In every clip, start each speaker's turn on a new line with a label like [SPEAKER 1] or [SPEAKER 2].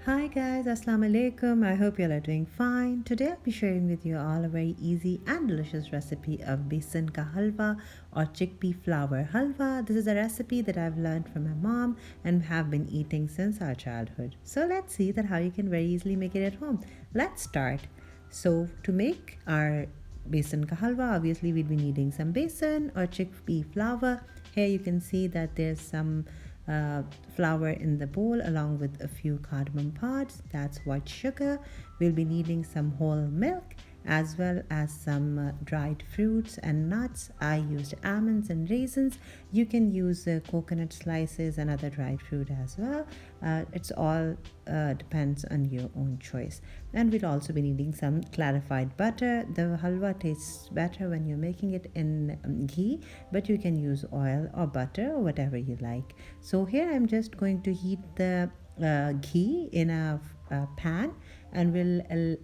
[SPEAKER 1] Hi guys, Assalamu alaikum. I hope you all are doing fine. Today I'll be sharing with you all a very easy and delicious recipe of Baisen ka halwa or chickpea flour halwa. This is a recipe that I've learned from my mom and have been eating since our childhood. So let's see that how you can very easily make it at home. Let's start. So to make our Baisen ka halwa, obviously we'll be needing some basin or chickpea flour. Here you can see that there's some flour in the bowl along with a few cardamom pods. That's white sugar. We'll be needing some whole milk as well as some dried fruits and nuts. I used almonds and raisins. You can use coconut slices and other dried fruit as well. It's all depends on your own choice. And we'll also be needing some clarified butter. The halwa tastes better when you're making it in ghee, but you can use oil or butter or whatever you like. So here I'm just going to heat the ghee in a pan, and we'll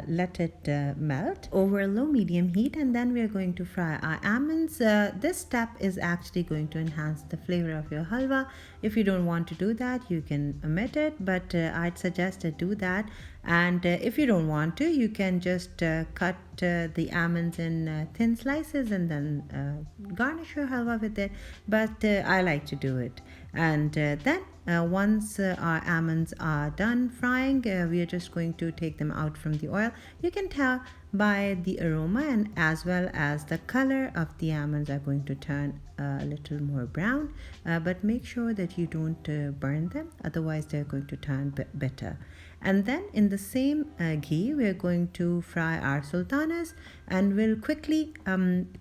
[SPEAKER 1] let it melt over a low medium heat, and then we're going to fry our almonds. This step is actually going to enhance the flavor of your halwa. If you don't want to do that, you can omit it, but I'd suggest to do that. And if you don't want to, you can just cut the almonds in thin slices and then garnish your halwa with it, but I like to do it. And then once our almonds are done frying, we are just going to take them out from the oil. You can tell by the aroma and as well as the color of the almonds are going to turn a little more brown, but make sure that you don't burn them, otherwise they're going to turn bitter. And then in the same ghee, we're going to fry our sultanas, and we'll quickly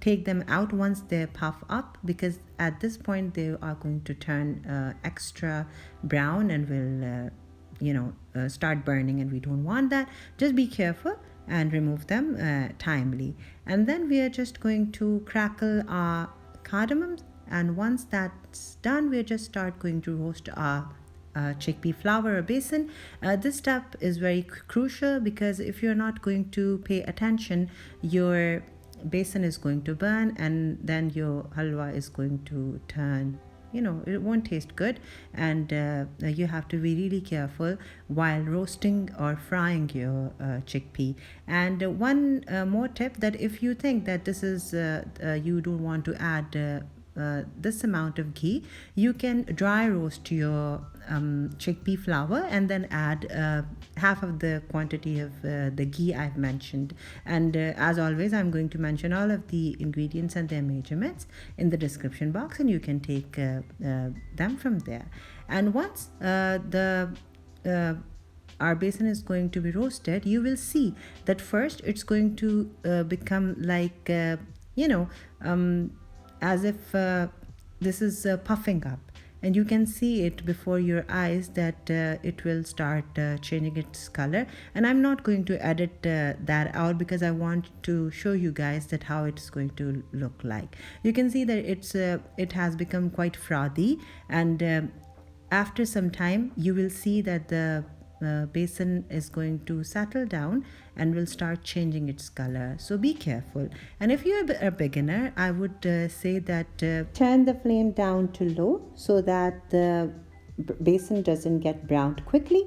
[SPEAKER 1] take them out once they puff up, because at this point they are going to turn extra brown and will start burning, and we don't want that. Just be careful and remove them timely. And then we are just going to crackle our cardamom, and once that's done, we just start going to roast our chickpea flour or basin. This step is very crucial, because if you're not going to pay attention, your basin is going to burn, and then your halwa is going to turn, it won't taste good. And you have to be really careful while roasting or frying your chickpea. And one more tip, that if you think that this is you don't want to add this amount of ghee, you can dry roast your chickpea flour and then add half of the quantity of the ghee I've mentioned. And as always, I'm going to mention all of the ingredients and their measurements in the description box, and you can take them from there. And once our basin is going to be roasted, you will see that first it's going to become like as if this is puffing up, and you can see it before your eyes that it will start changing its color. And I'm not going to edit that out, because I want to show you guys that how it's going to look like. You can see that it has become quite frothy, and after some time you will see that the basin is going to settle down and will start changing its color. So be careful. And if you're a beginner, I would say that turn the flame down to low, so that the basin doesn't get browned quickly,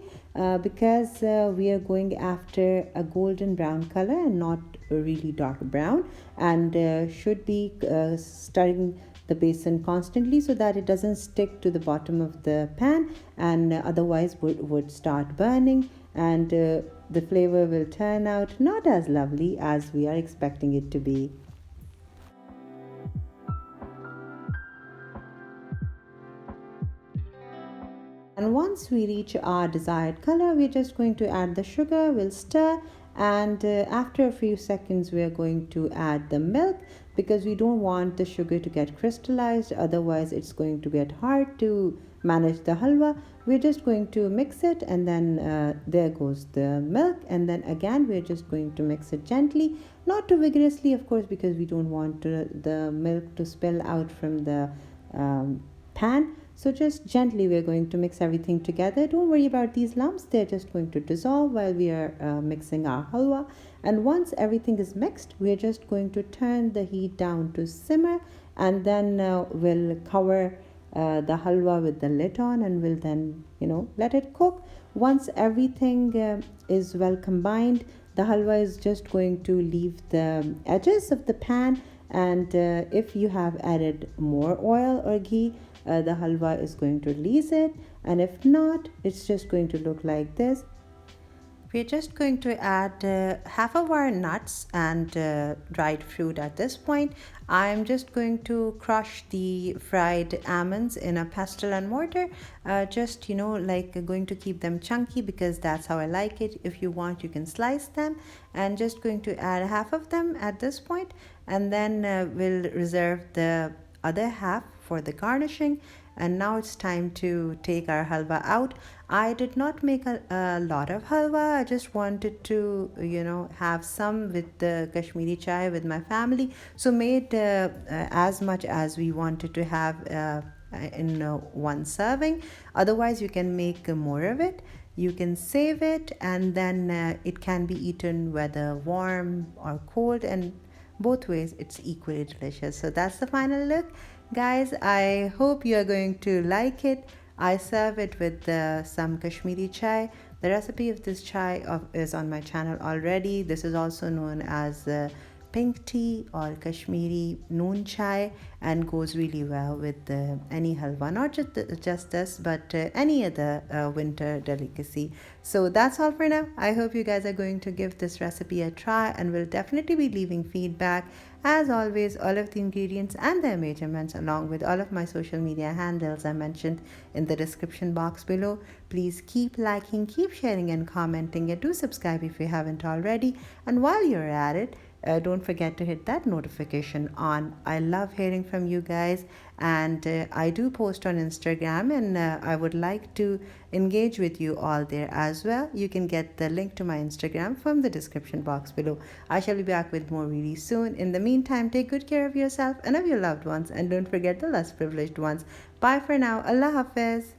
[SPEAKER 1] because we are going after a golden brown color and not a really dark brown, and should be stirring the basin constantly so that it doesn't stick to the bottom of the pan, and otherwise would start burning, and the flavor will turn out not as lovely as we are expecting it to be. And once we reach our desired color, we're just going to add the sugar. We'll stir, and after a few seconds we are going to add the milk, because we don't want the sugar to get crystallized, otherwise it's going to get hard to manage the halwa. We're just going to mix it, and then there goes the milk, and then again we're just going to mix it gently, not too vigorously of course, because we don't want the milk to spill out from the pan. So just gently we're going to mix everything together. Don't worry about these lumps, they're just going to dissolve while we are mixing our halwa. And once everything is mixed, we're just going to turn the heat down to simmer, and then we'll cover the halwa with the lid on, and we'll then, let it cook. Once everything is well combined, the halwa is just going to leave the edges of the pan, and if you have added more oil or ghee, the halwa is going to release it, and if not, it's just going to look like this. We're just going to add half of our nuts and dried fruit at this point. I'm just going to crush the fried almonds in a pestle and mortar. Just, like going to keep them chunky because that's how I like it. If you want, you can slice them. And just going to add half of them at this point, and then we'll reserve the other half for the garnishing. And now it's time to take our halwa out. I did not make a lot of halwa. I just wanted to, have some with the Kashmiri chai with my family. So made as much as we wanted to have in one serving. Otherwise, you can make more of it. You can save it, and then it can be eaten whether warm or cold, and both ways it's equally delicious. So that's the final look. Guys, I hope you are going to like it. I serve it with some Kashmiri chai. The recipe of this chai is on my channel already. This is also known as pink tea or Kashmiri noon chai, and goes really well with any halwa, not just this, but any other winter delicacy. So that's all for now. I hope you guys are going to give this recipe a try, and will definitely be leaving feedback. As always, all of the ingredients and their measurements, along with all of my social media handles, are mentioned in the description box below. Please keep liking, keep sharing, and commenting, and do subscribe if you haven't already. And while you're at it, don't forget to hit that notification on. I love hearing from you guys, and I do post on Instagram, and I would like to engage with you all there as well. You can get the link to my Instagram from the description box below. I shall be back with more really soon. In the meantime, take good care of yourself and of your loved ones, and don't forget the less privileged ones. Bye for now. Allah Hafiz.